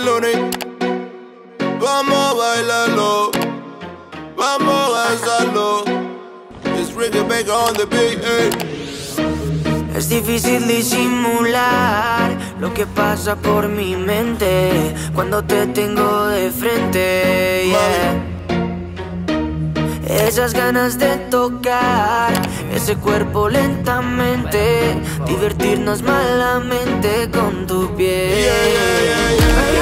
el lunes. Vamos a bailarlo, vamos a danzarlo. It's Ricky Baker on the beat, Es difícil disimular lo que pasa por mi mente cuando te tengo de frente, yeah. Esas ganas de tocar ese cuerpo lentamente, divertirnos malamente con tu piel,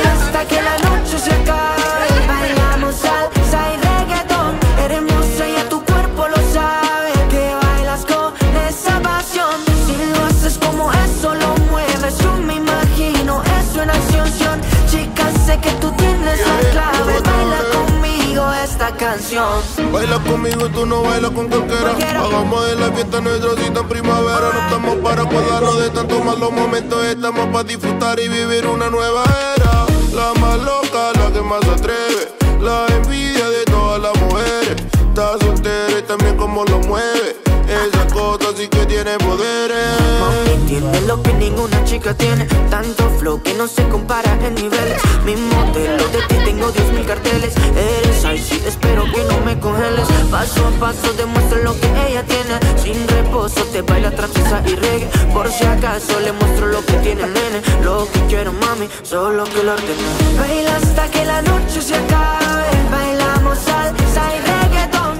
hasta que la noche se acabe. Bailamos salsa y reggaetón, eres hermosa y a tu cuerpo lo sabe, que bailas con esa pasión. Si lo haces como eso lo mueves, yo me imagino eso en acción. Chica, sé que tú tienes la clave, baila conmigo esta canción. Baila conmigo y tú no bailas con cualquiera. Hagamos de la fiesta nuestra cita en primavera. No estamos para acordarnos de tantos malos momentos, estamos para disfrutar y vivir una nueva era. La más loca, la que más se atreve, la envidia de todas las mujeres. Está soltera y también como lo mueve, esa cosa sí que tiene poderes. Mami, tiene lo que ninguna chica tiene, tanto flow que no se compara en niveles. Mi modelo de ti tengo 10.000 carteles. Eres icy, espero que no me congeles. Paso a paso demuestra lo que ella tiene. Sin reposo te baila trapiza y reggae. Por si acaso le muestro lo que tiene nene. Lo que quiero mami, solo que lo ordene. Baila hasta que la noche se acabe. Bailamos salsa y reggaetón.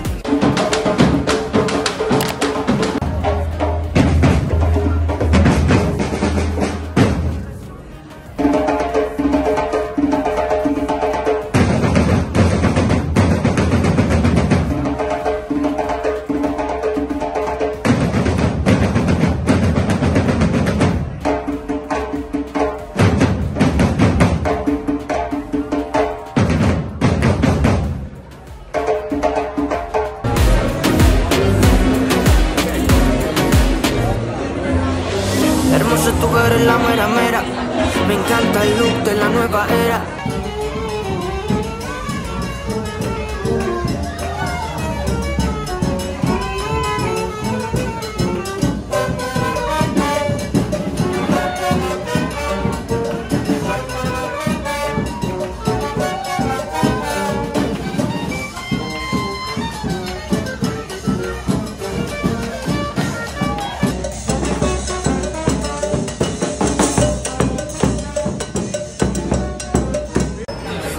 Hermoso tú eres la mera mera, me encanta el look de la nueva era.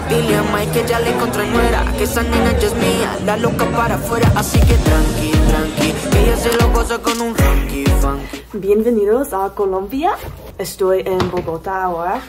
Dile a Mike que ya le encontré nuera, que esa nena ya es mía, la loca para afuera. Así que tranqui, tranqui, que ella se lo goza con un funky, funky. Bienvenidos a Colombia. Estoy en Bogotá ahora.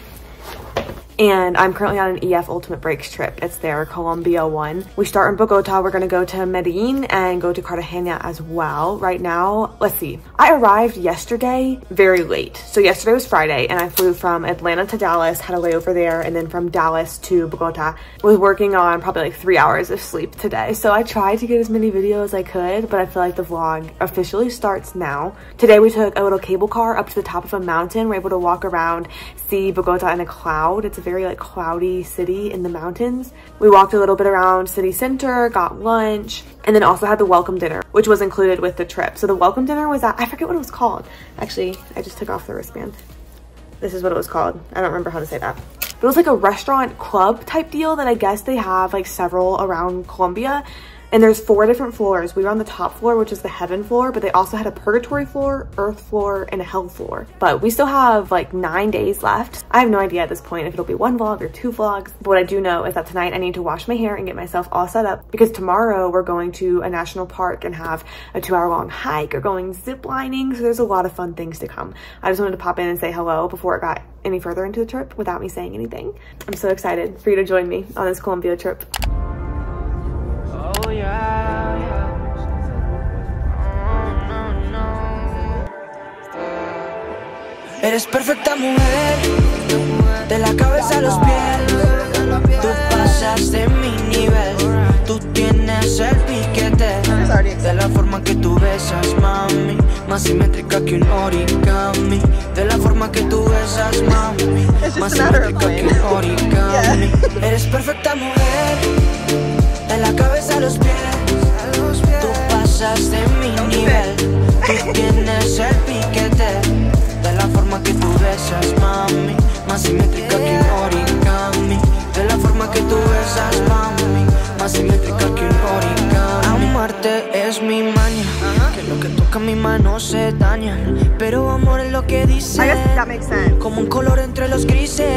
And I'm currently on an EF Ultimate Breaks trip. It's their Colombia one. We start in Bogotá. We're gonna go to Medellín and go to Cartagena as well. Right now, let's see. I arrived yesterday very late. So yesterday was Friday and I flew from Atlanta to Dallas, had a layover there, and then from Dallas to Bogotá. Was working on probably like 3 hours of sleep today. So I tried to get as many videos as I could, but I feel like the vlog officially starts now. Today we took a little cable car up to the top of a mountain. We're able to walk around, see Bogotá in a cloud. It's a very like cloudy city in the mountains. We walked a little bit around city center, got lunch, and then also had the welcome dinner, which was included with the trip. So the welcome dinner was at, I forget what it was called. Actually, I just took off the wristband. This is what it was called. I don't remember how to say that. But it was like a restaurant club type deal that I guess they have like several around Colombia. And there's 4 different floors. We were on the top floor, which is the heaven floor, but they also had a purgatory floor, earth floor, and a hell floor. But we still have like 9 days left. I have no idea at this point if it'll be 1 vlog or 2 vlogs. But what I do know is that tonight I need to wash my hair and get myself all set up because tomorrow we're going to a national park and have a 2-hour-long hike or going zip lining. So there's a lot of fun things to come. I just wanted to pop in and say hello before it got any further into the trip without me saying anything. I'm so excited for you to join me on this Colombia trip. Oh yeah, yeah. Eres perfecta mujer, de la cabeza a los pies. Tú pasas de mi nivel, tú tienes el piquete. De la forma que tú besas, mami, más simétrica que un origami. De la forma que tú besas, mami, más simétrica que un origami. Eres perfecta mujer, de la cabeza a los pies. Tú pasas de mi nivel, tú tienes el piquete. De la forma que tú besas, mami, más simétrica que un origami. se dañan, pero amor es lo que dicen. I guess that makes sense. Como un color entre los grises.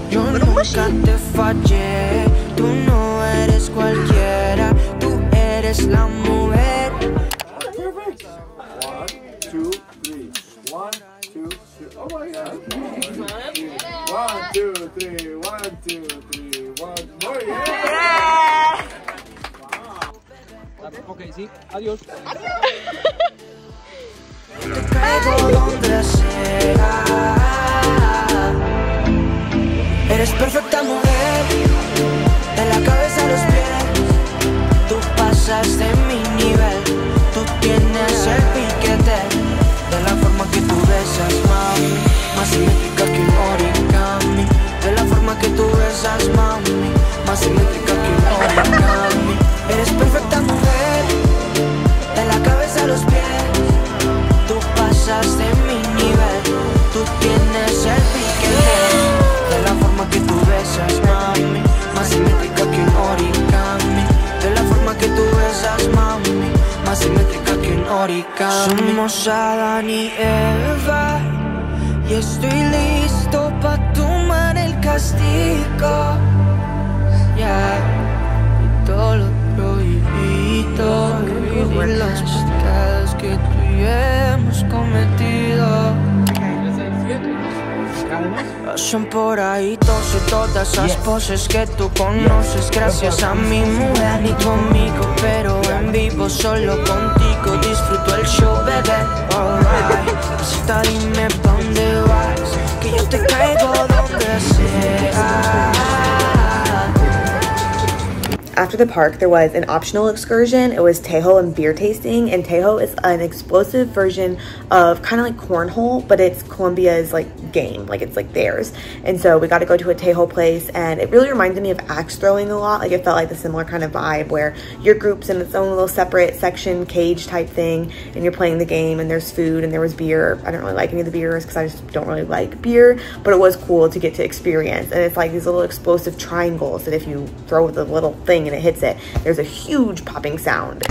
Yo nunca te fallé. Tú no eres cualquiera. Tú eres la mujer. Perfect. 1, 2, 3. 1, 2, 3. Oh my God. 1, 2, 3. 1, 2, 3. 1 more. Yeah. Ok, sí. Adiós. Te caigo donde sea. Eres perfecta mujer, de la cabeza a los pies. Tú pasas de mi nivel. Tú tienes el piquete. De la forma que tú besas, mami, más simétrica que un origami. De la forma que tú besas, mami, más simétrica que un origami. Eres perfecta mujer, de la cabeza a los pies. Tú pasas de mi nivel. Tú tienes el piquete. De la forma que tú besas, mami, más simétrica que un origami. De la forma que tú besas, mami, más simétrica que un origami. Somos Adán y Eva, y estoy listo pa' tomar el castigo. Yeah. Y todo lo prohibido, vivir los pecados que tú y yo hemos cometido. Son por ahí todos y todas esas poses que tú conoces. Gracias a mi mujer ni tu amigo, pero en vivo solo contigo disfruto el show, bebé. Alright, hasta dime pa' dónde vas, que yo te caigo donde sea. After the park, there was an optional excursion. It was tejo and beer tasting, and tejo is an explosive version of kind of like cornhole, but it's Colombia's like game, like it's like theirs. And so we got to go to a tejo place, and it really reminded me of axe throwing a lot. Like it felt like a similar kind of vibe where your group's in its own little separate section, cage type thing, and you're playing the game, and there's food, and there was beer. I don't really like any of the beers because I just don't really like beer, but it was cool to get to experience. And it's like these little explosive triangles that if you throw the little thing and it hits it, there's a huge popping sound.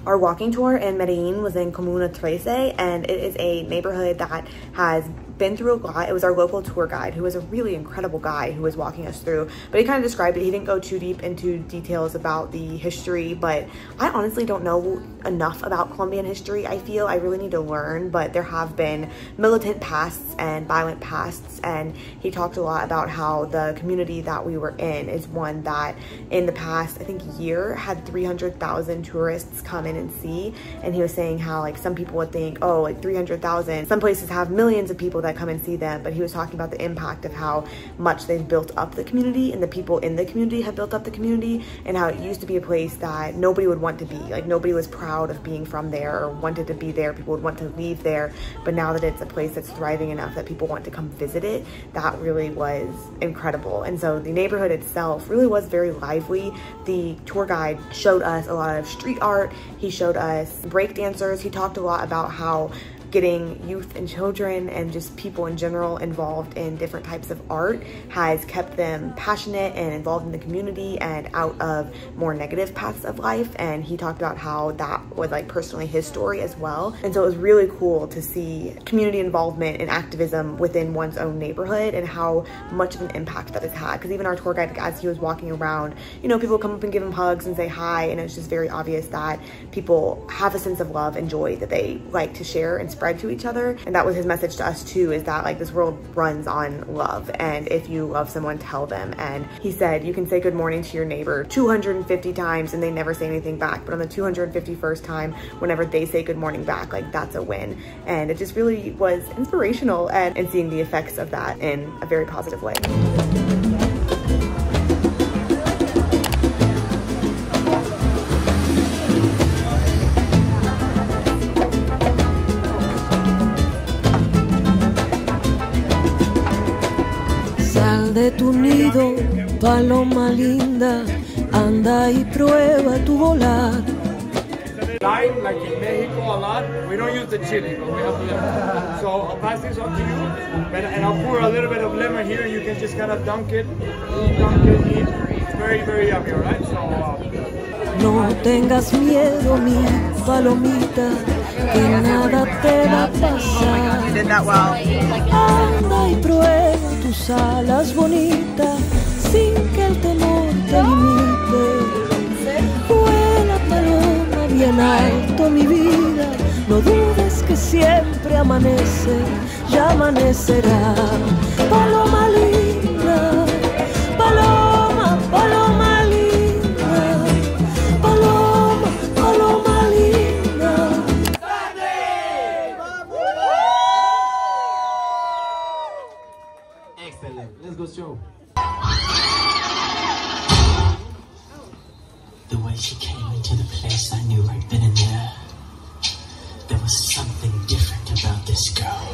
Our walking tour in Medellín was in Comuna 13, and it is a neighborhood that has been through a lot. It was our local tour guide, who was a really incredible guy who was walking us through, but he kind of described it. He didn't go too deep into details about the history, but I honestly don't know enough about Colombian history. I feel I really need to learn, but there have been militant pasts and violent pasts, and he talked a lot about how the community that we were in is one that in the past, I think, year had 300,000 tourists come in and see. And he was saying how like some people would think, oh, like 300,000, some places have millions of people that come and see them, but he was talking about the impact of how much they've built up the community, and the people in the community have built up the community, and how it used to be a place that nobody would want to be. Like nobody was proud of being from there or wanted to be there. People would want to leave there, but now that it's a place that's thriving enough that people want to come visit it, that really was incredible. And so the neighborhood itself really was very lively. The tour guide showed us a lot of street art. He showed us break dancers. He talked a lot about how getting youth and children and just people in general involved in different types of art has kept them passionate and involved in the community and out of more negative paths of life. And he talked about how that was like personally his story as well. And so it was really cool to see community involvement and activism within one's own neighborhood and how much of an impact that has had. Because even our tour guide, as he was walking around, you know, people would come up and give him hugs and say hi, and it's just very obvious that people have a sense of love and joy that they like to share and spread spread to each other. And that was his message to us too, is that like this world runs on love. And if you love someone, tell them. And he said, you can say good morning to your neighbor 250 times and they never say anything back. But on the 251st time, whenever they say good morning back, like that's a win. And it just really was inspirational and seeing the effects of that in a very positive way. Sal de tu nido, paloma linda, anda y prueba tu volar. Lime, like in Mexico a lot, we don't use the chili, but we have lemon. So I'll pass this on to you, and I'll pour a little bit of lemon here, and you can just kind of dunk it, eat. It's very, very yummy, all right? So, No tengas miedo, mi palomita, que nada te va a pasar. You did that well. Anda y prueba tus alas bonitas, sin que el temor te limite. Vuela paloma bien alto, mi vida, no dudes que siempre amanece, ya amanecerá. Paloma linda, paloma, paloma linda, paloma, paloma linda. Excellent. Let's go show. The way she came into the place, I knew right then and there. There was something different about this girl.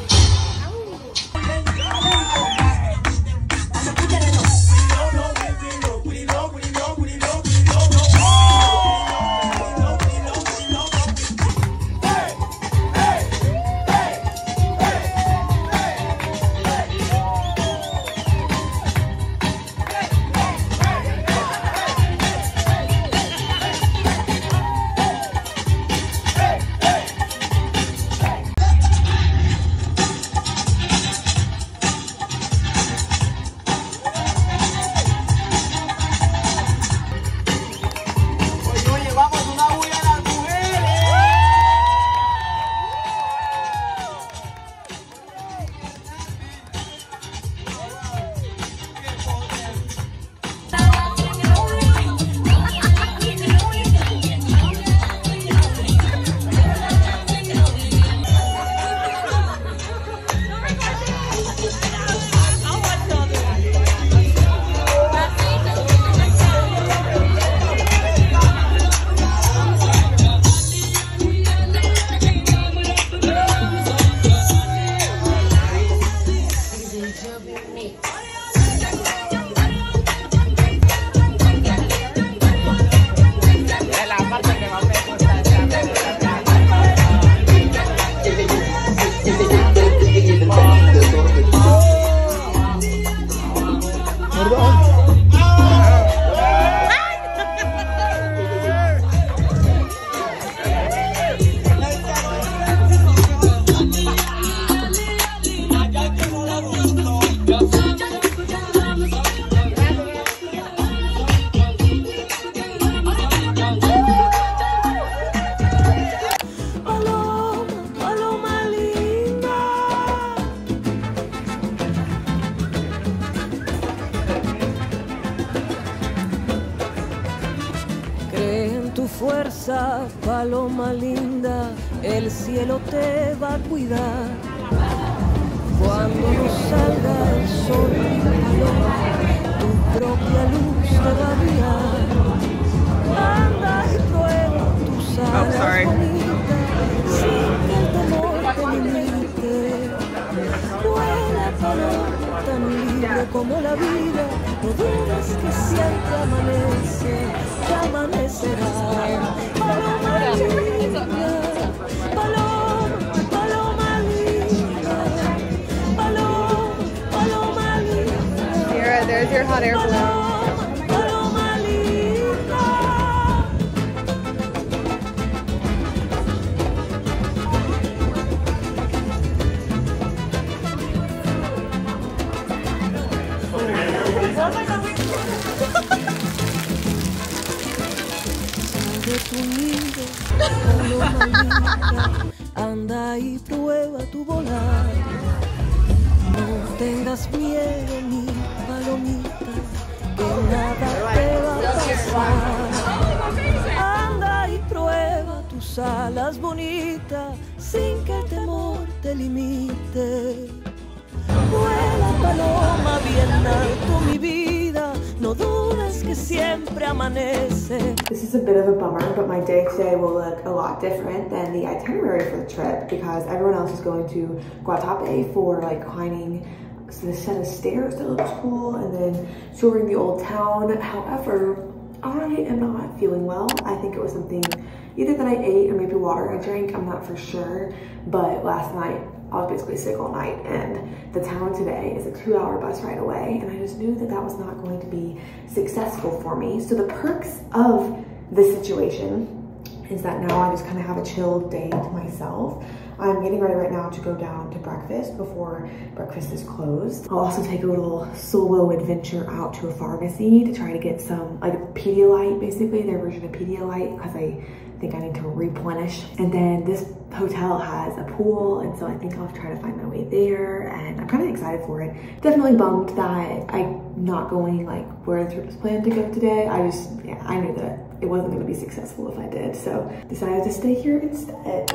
Fuerza, paloma linda, el cielo te va a cuidar. Cuando no salga el sol, paloma, tu propia luz te va a brillar. Anda y prueba tus alas bonitas, sin que el temor te limite. Vuela paloma tan libre como la vida, no dudes que siempre amanece, ya amanecerá. Paloma linda, paloma, paloma linda, paloma, paloma linda. There's your hot air balloon. De tu nido, paloma linda, anda y prueba tu volar. No tengas miedo, mi palomita, que nada te va a pasar. Anda y prueba tus alas bonitas, sin que el temor te limite. Vuela paloma bien alto, mi vida, no dudes que siempre amanece. This is a bit of a bummer, but my day today will look a lot different than the itinerary for the trip because everyone else is going to Guatape for like climbing this set of stairs that looks cool and then touring the old town. However, I am not feeling well. I think it was something either that I ate or maybe water I drank, I'm not for sure. But last night, I was basically sick all night, and the town today is a 2-hour bus ride away, and I just knew that that was not going to be successful for me. So the perks of this situation is that now I just kind of have a chilled day to myself. I'm getting ready right now to go down to breakfast before breakfast is closed. I'll also take a little solo adventure out to a pharmacy to try to get some, like a Pedialyte, basically, their version of Pedialyte, because I think I need to replenish. And then this hotel has a pool, and so I think I'll try to find my way there, and I'm kind of excited for it. Definitely bummed that I'm not going like where the trip was planned to go today. I knew that it wasn't going to be successful if I did, so decided to stay here instead.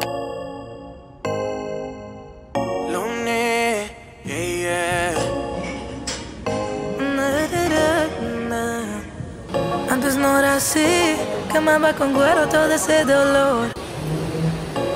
Antes no era así, quemaba con cuero todo ese dolor.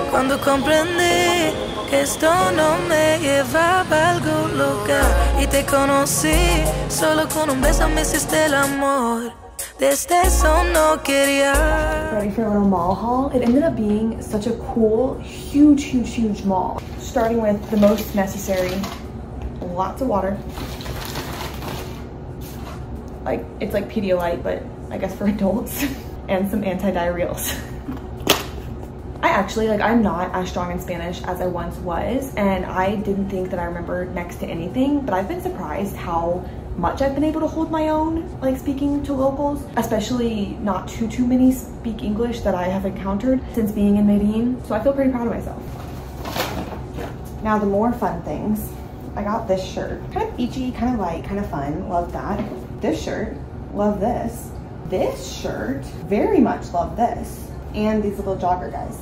Cuando comprendí que esto no me llevaba a algún lugar y te conocí, solo con un beso me hiciste el amor. Desde eso no quería. Ready for a little mall haul. It ended up being such a cool, huge mall. Starting with the most necessary, lots of water. Like, it's like Pedialyte, but I guess for adults, and some antidiarrheals. I actually, I'm not as strong in Spanish as I once was, and I didn't think that I remembered next to anything, but I've been surprised how much I've been able to hold my own, speaking to locals, especially not too many speak English that I have encountered since being in Medellín, so I feel pretty proud of myself. Now the more fun things, I got this shirt. Kind of beachy, kind of light, kind of fun, love that. This shirt, love this. This shirt, very much love this. And these little jogger guys.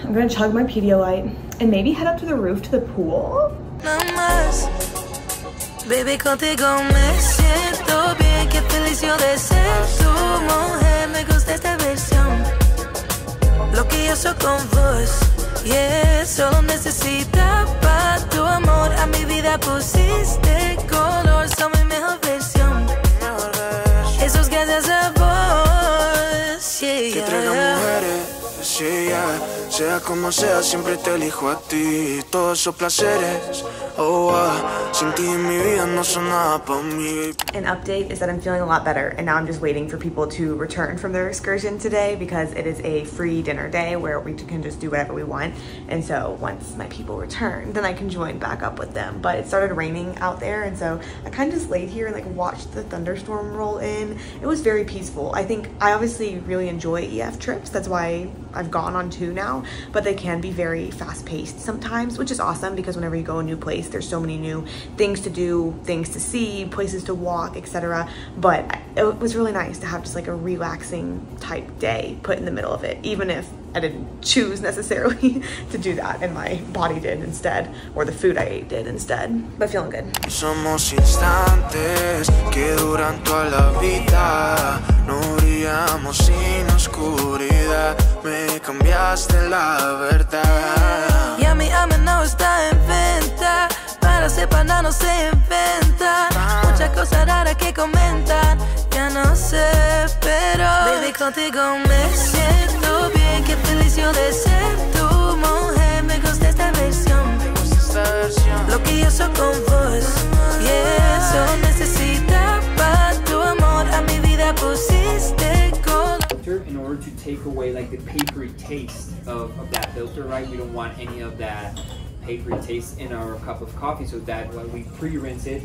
I'm gonna chug my Pedialyte and maybe head up to the roof to the pool. Baby, contigo me siento bien, qué feliz yo de ser tu mujer. Me gusta esta versión, lo que yo soy con vos. Yeah, solo necesitaba tu amor, a mi vida pusiste color. Soy mi mejor versión, eso es gracias a vos. Yeah, que traiga mujeres, yeah. Sea como sea, siempre te elijo a ti. Todos esos placeres, sin ti mi vida no son nada pa' mí. An update is that I'm feeling a lot better, and now I'm just waiting for people to return from their excursion today because it is a free dinner day where we can just do whatever we want. And so once my people return, then I can join back up with them. But it started raining out there, and so I kind of just laid here and watched the thunderstorm roll in. It was very peaceful. I think I obviously really enjoy EF trips. That's why I've gone on 2 now, but they can be very fast-paced sometimes, which is awesome because whenever you go a new place, there's so many new things to do, things to see, places to walk, etc. But it was really nice to have just a relaxing type day put in the middle of it, even if I didn't choose necessarily to do that and my body did instead, or the food I ate did instead, but feeling good. Somos instantes que duran toda la vida. No brillamos sin oscuridad. Me cambiaste la verdad. Y a mi alma no está en venta. Para separar no se inventa. Muchas cosas raras que comentan. Ya no sé, pero baby, contigo me siento bien. Qué feliz yo de ser tu mujer. Me gusta esta versión, lo que yo soy con vos. Yeah, solo necesitaba tu amor. A mi vida pusiste color. In order to take away the papery taste of that filter, right? We don't want any of that papery taste in our cup of coffee, so that we pre-rinse it,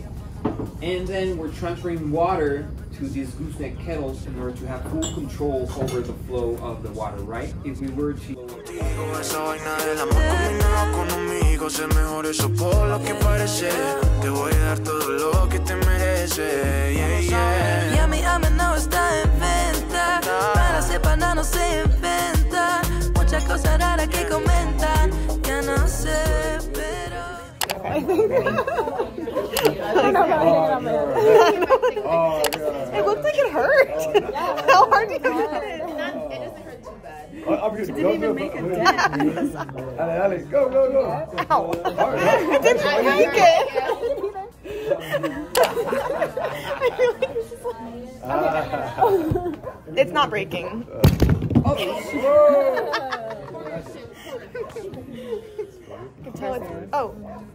and then we're transferring water to these gooseneck kettles in order to have full control over the flow of the water, right? If we were to ser mejor, eso por lo que parece. Te voy a dar todo lo que te mereces. Yeah, yeah. Y a mi no está en venta. Para ser pana no se inventa. Muchas cosas raras que comentan. Ya no sé, pero. It looks like it hurt. How hard did you hit it? It didn't even make a dent. Alex, go. Ow. It didn't break it. It's not breaking.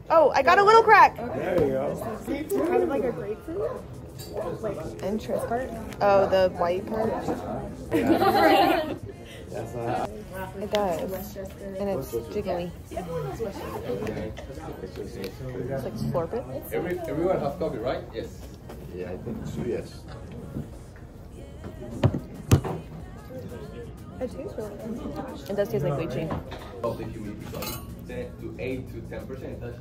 Oh, I got a little crack. There you go. Kind of like a grapefruit. Like interest part. Oh, the white part. It does, and it's jiggly. It's like slurp it. Everyone has coffee, right? Yes. Yeah, I think so, yes. It tastes really good. It does taste like lychee. Of the humidity comes 10 to 8 to 10%.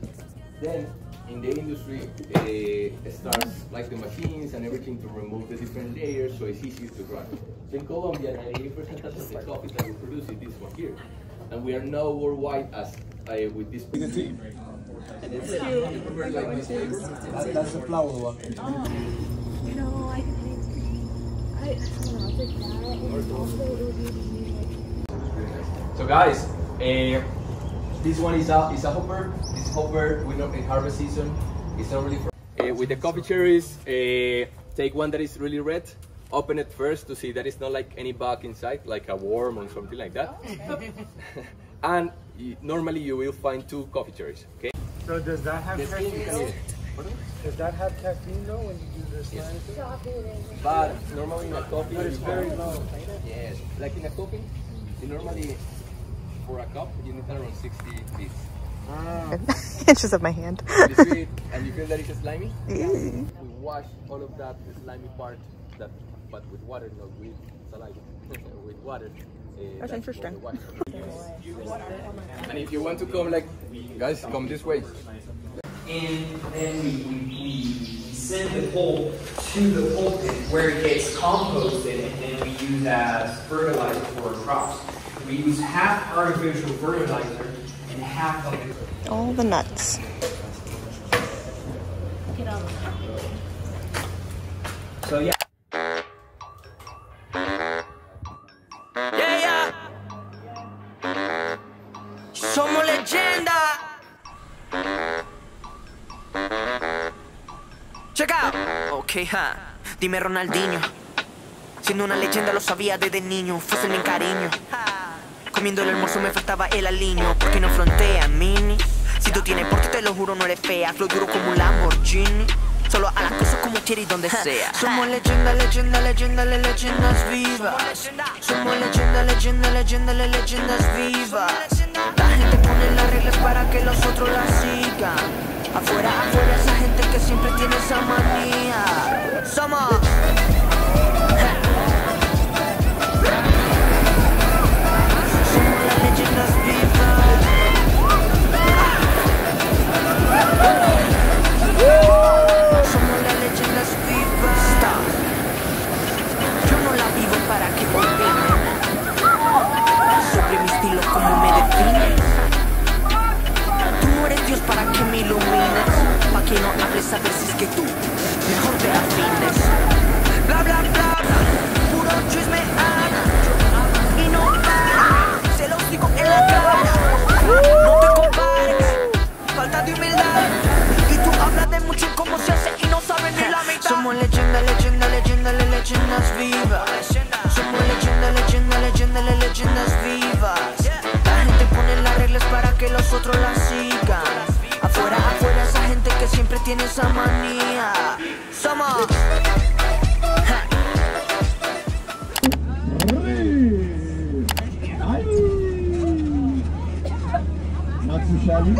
Then in the industry, it starts like the machines and everything to remove the different layers, so it's easier to run. So in Colombia, 98% of the coffee that we produce is this one here, and we are now worldwide as with this. You can see. And it's cute. That's the flower one. No, I think I don't know. It's like that, and also it would be. So guys, this one is a hopper. This hopper we know in harvest season. It's not really for with the coffee cherries. Take one that is really red. Open it first to see that it's not like any bug inside, like a worm or something like that. And normally you will find 2 coffee cherries. Okay. So does that have The skin, you can eat it. Does that have caffeine though when you do this? Yes. But normally in a coffee, But it's very low. Yes, like in a coffee, you normally for a cup you need around 60 beats. Inches of my hand. You see it and you feel that it's slimy? We wash all of that slimy part, but with water, not with saliva. With water. That's interesting. And if you want to come, like, guys, come this way. And then we send the pulp to the pulp pit where it gets composted, and then we use that as fertilizer for our crops. We use half artificial fertilizer and half of it. All the nuts. So yeah. Somos leyenda. Check out. Ok, Dime Ronaldinho. Siendo una leyenda lo sabía desde niño. Fuesen en cariño. Comiendo el almuerzo me faltaba el aliño. Porque no frontea, mini. Si tú tienes porte te lo juro no eres fea. Flow duro como un Lamborghini. Solo a las cosas como quieres y donde sea. Somos leyenda, leyenda, leyenda, leyendas vivas. Somos leyenda, leyenda, leyenda, leyendas vivas. La gente pone las reglas para que los otros las sigan. Afuera, afuera esa gente que siempre tiene esa manía. Somos las leyendas vivas. Somos las leyendas vivas. Yo no la vivo para que opinen sobre mi estilo, como me defines. Tú no eres Dios para que me ilumines. Pa' que no hables a ver si es que tú mejor te afines. Bla bla bla, puro chisme ana. Y no para, se lo digo en la cara. No te compares, falta de humildad. Y tú hablas de mucho cómo se hace y no sabes ni la mitad. Somos leyenda, leyenda, leyenda, leyendas vivas. Somos leyenda, leyenda, leyenda, leyendas vivas. La gente pone las reglas para que los otros las sigan. Afuera, afuera esa gente que siempre tiene esa manía. Somos Not too shabby.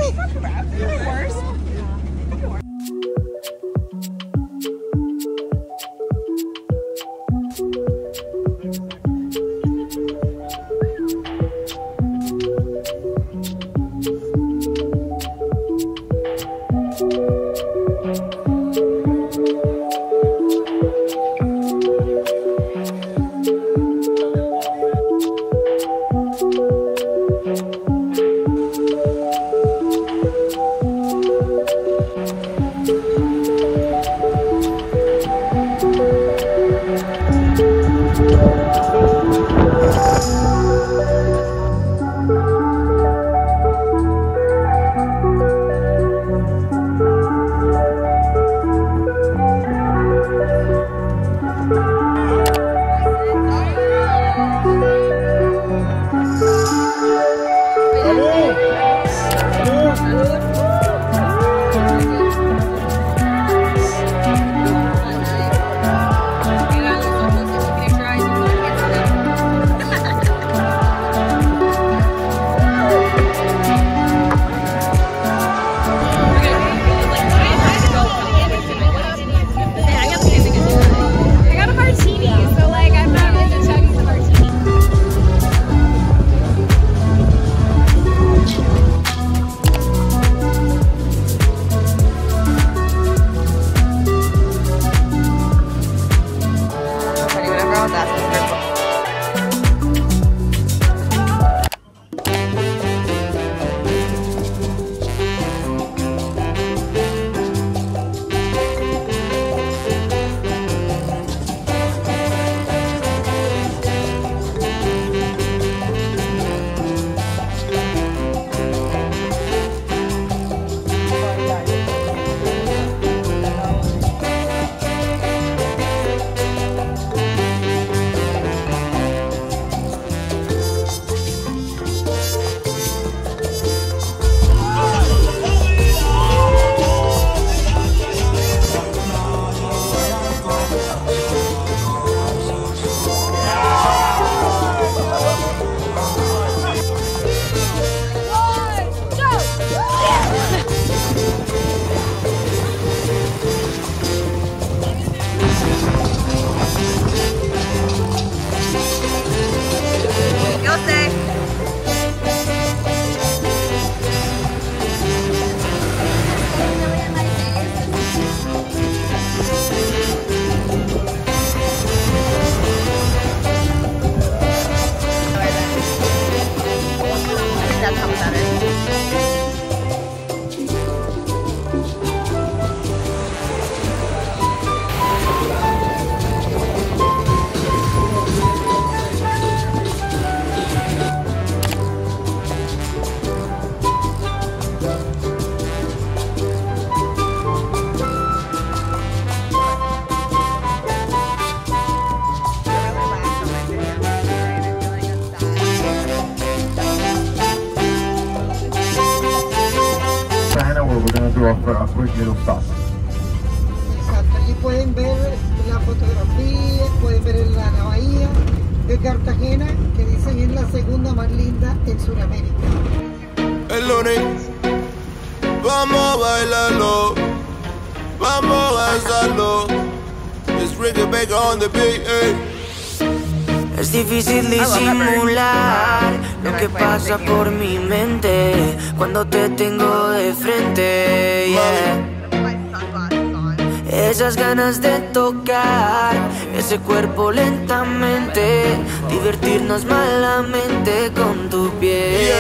after little stuff. Exacto, allí pueden ver la fotografía, pueden ver la bahía de Cartagena, que dicen es la segunda más linda en Sudamérica. El lunes, vamos a bailarlo, vamos a danzarlo. It's Ricky Baker on the beat, Es difícil disimular lo que pasa por mi mente cuando te tengo de frente, yeah. Esas ganas de tocar ese cuerpo lentamente, divertirnos malamente con tu piel.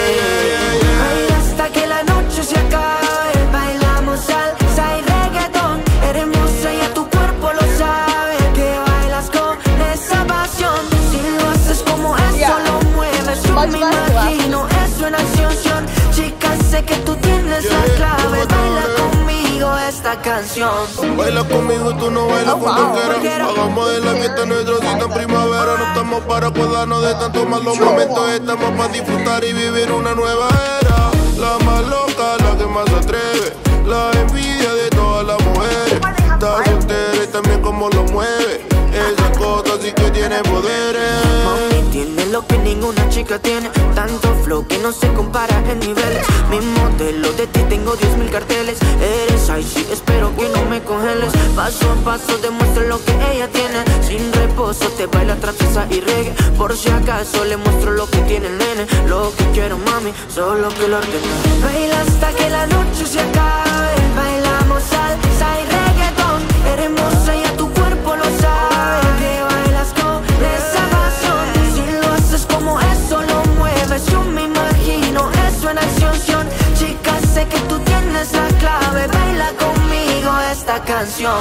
Baila hasta que la noche se acabe, bailamos salsa y reggaetón. Eres hermosa y a tu cuerpo lo sabe, que bailas con esa pasión. Si lo haces como eso, lo mueves, yo me imagino eso en acción. Chicas, sé que tú tienes la clave, baila conmigo esta canción. Baila conmigo, tú no bailas con cualquiera. Hagamos de la fiesta nuestra cita en primavera. No estamos para acordarnos de tantos malos momentos. Estamos para disfrutar y vivir una nueva era. La más loca, la que más atreve, la envidia de todas las mujeres. Está soltera y también como lo mueve. Esa cosa sí que tiene poderes. Mami, tiene lo que ninguna chica tiene. Tanto flow que no se compara en niveles. Mi modelo de ti tengo 10.000 carteles. Eres icy, espero que no me congeles. Paso a paso demuestra lo que ella tiene. Sin reposo te baila trapeza y reggae. Por si acaso le muestro lo que tiene el nene. Lo que quiero, mami, solo que lo ordene. Baila hasta que la noche se acabe. Bailamos salsa y reggaetón. Eres hermosa y a tu cuerpo lo sabe, que bailas con esa pasión. Si lo haces como eso, lo mueves, yo me imagino eso en acción. Chicas, sé que tú tienes la clave, baila conmigo esta canción.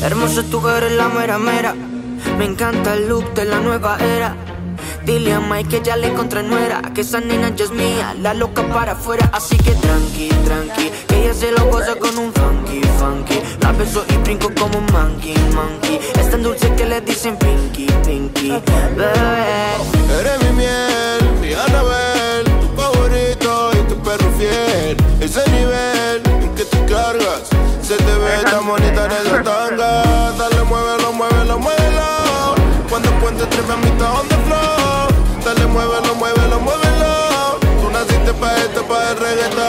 Hermosa, tú eres la mera mera. Me encanta el look de la nueva era. Dile a Mike que ya le encontré nuera, que esa nena ya es mía, la loca para afuera. Así que tranqui, tranqui, que ella se lo goza con un funky, funky. La beso y brinco como un monkey, monkey. Es tan dulce que le dicen pinky, pinky, bebé. Eres mi miel, mi Annabelle, tu favorito y tu perro fiel. Ese nivel en que tú cargas, se te ve tan bonita en esa tanga. Dale, muévelo, muévelo, muévelo. Cuando cuentes tres a mitad on the floor. Dale, muévelo, muévelo, muévelo. Tú naciste pa' esto, pa' el reggaetón.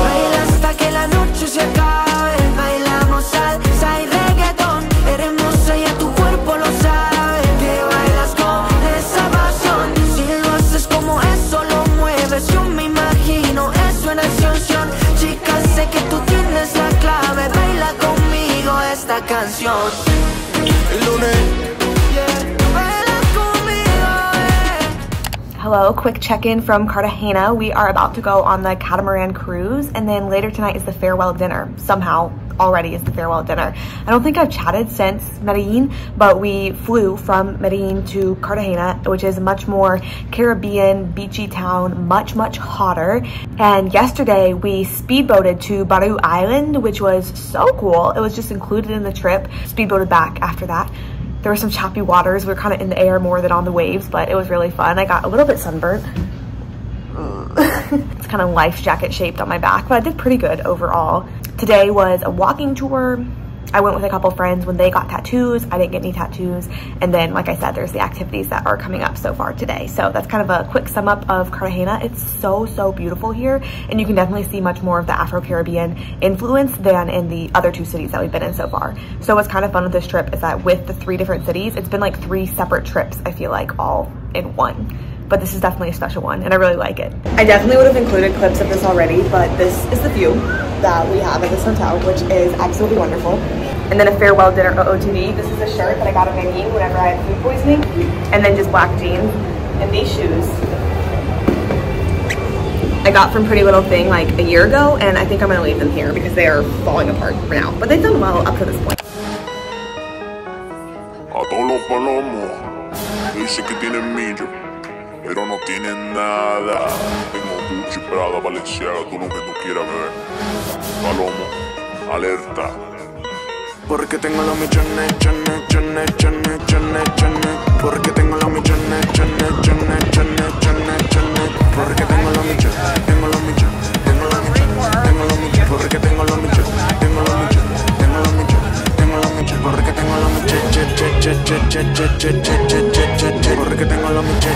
Baila hasta que la noche se acabe. Bailamos salsa y reggaetón. Eres hermosa y a tu cuerpo lo sabe, que bailas con esa pasión. Si lo haces como eso, lo mueves, yo me imagino eso en acción. Chicas, sé que tú tienes la clave, baila conmigo esta canción. El lunes. Hello, quick check-in from Cartagena. We are about to go on the catamaran cruise, and then later tonight is the farewell dinner. Somehow, already is the farewell dinner. I don't think I've chatted since Medellín, but we flew from Medellín to Cartagena, which is a much more Caribbean, beachy town, much, much hotter. And yesterday we speedboated to Barú Island, which was so cool. It was just included in the trip. Speedboated back after that. There were some choppy waters. We were kind of in the air more than on the waves, but it was really fun. I got a little bit sunburnt. It's kind of life jacket shaped on my back, but I did pretty good overall. Today was a walking tour. I went with a couple friends when they got tattoos. I didn't get any tattoos. And then, like I said, there's the activities that are coming up so far today. So that's kind of a quick sum up of Cartagena. It's so, so beautiful here. And you can definitely see much more of the Afro-Caribbean influence than in the other two cities that we've been in so far. So what's kind of fun with this trip is that with the 3 different cities, it's been like 3 separate trips, I feel like, all in one. But this is definitely a special one, and I really like it. I definitely would have included clips of this already, but this is the view that we have at this hotel, which is absolutely wonderful. And then a farewell dinner OOTD. This is a shirt that I got in Medellín whenever I had food poisoning. And then just black jeans and these shoes I got from Pretty Little Thing like a year ago, and I think I'm gonna leave them here because they are falling apart for now. But they've done well up to this point. A todos los palomos, dice que tienen millo. pero no tienen nada. Tengo Gucci, Prada, Balenciaga, todo lo que tú quieras ver. Palomo, alerta. Porque tengo los millones, chones, chones, chones, chones, chones. Porque tengo los millones, chones, chones, chones, chones, chones. Porque tengo los millones, tengo los millones, tengo los millones, tengo los millones. Porque tengo los millones, tengo los millones, tengo los millones, tengo los millones. Porque tengo los millones, porque tengo los millones,